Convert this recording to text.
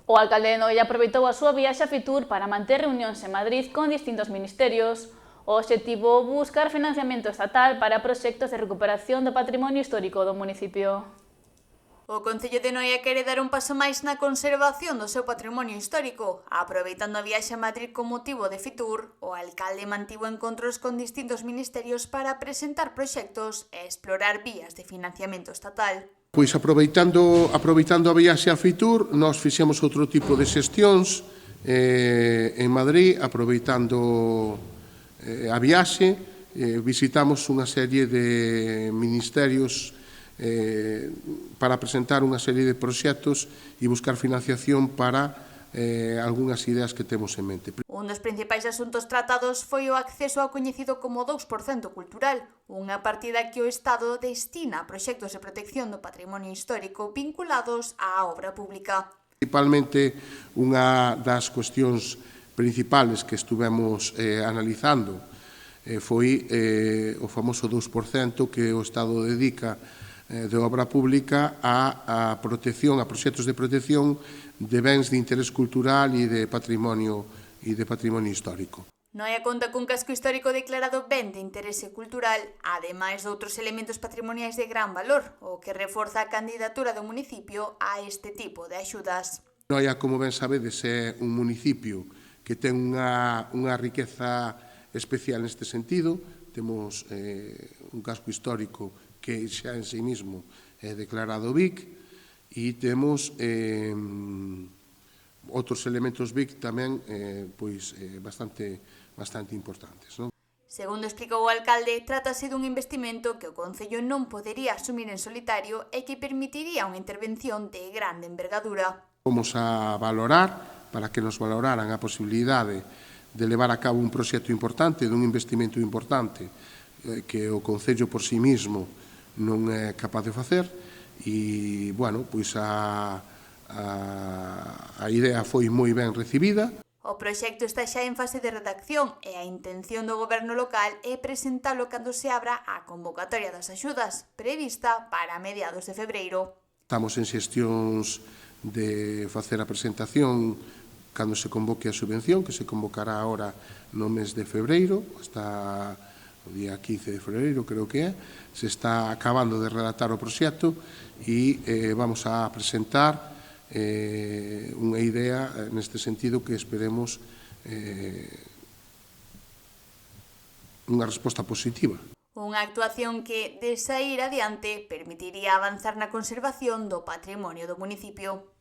O alcalde de Noia aproveitou a súa viaxe a Fitur para manter reunións en Madrid con distintos ministerios. O obxectivo buscar financiamento estatal para proxectos de recuperación do patrimonio histórico do municipio. O Concello de Noia quere dar un paso máis na conservación do seu patrimonio histórico. Aproveitando a viaxe a Madrid con motivo de Fitur, o alcalde mantivo encontros con distintos ministerios para presentar proxectos e explorar vías de financiamento estatal. Pois aproveitando a viaxe a Fitur, nós fixemos outro tipo de xestións en Madrid, aproveitando a viaxe, visitamos unha serie de ministerios para presentar unha serie de proxectos e buscar financiación para algunhas ideas que temos en mente. Un dos principais asuntos tratados foi o acceso ao coñecido como 2% cultural, unha partida que o Estado destina a proxectos de protección do patrimonio histórico vinculados á obra pública. Principalmente, unha das cuestións principales que estuvemos analizando foi o famoso 2% que o Estado dedica de obra pública a protección, a proxectos de protección de bens de interés cultural e de patrimonio histórico. Noia conta cun casco histórico declarado ben de interese cultural, ademais de outros elementos patrimoniais de gran valor, o que reforza a candidatura do municipio a este tipo de axudas. Noia, como ben sabedes, é un municipio que ten unha riqueza especial neste sentido. Temos un casco histórico que xa en sí mismo é declarado BIC, e temos outros elementos BIC tamén bastante importantes. Segundo explicou o alcalde, trátase dun investimento que o Concello non podería asumir en solitario e que permitiría unha intervención de grande envergadura. Vamos a valorar, para que nos valoraran a posibilidade de levar a cabo un proxecto importante, dun investimento importante que o Concello por sí mismo non é capaz de facer, e, bueno, pois a idea foi moi ben recibida. O proxecto está xa en fase de redacción e a intención do goberno local é presentalo cando se abra a convocatoria das axudas, prevista para mediados de febreiro. Estamos en xestións de facer a presentación cando se convoque a subvención, que se convocará ahora no mes de febreiro, hasta o día 15 de febreiro, creo que é. Se está acabando de redactar o proxecto e vamos a presentar unha idea neste sentido que esperemos unha resposta positiva. Unha actuación que, de saír adiante, permitiría avanzar na conservación do patrimonio do municipio.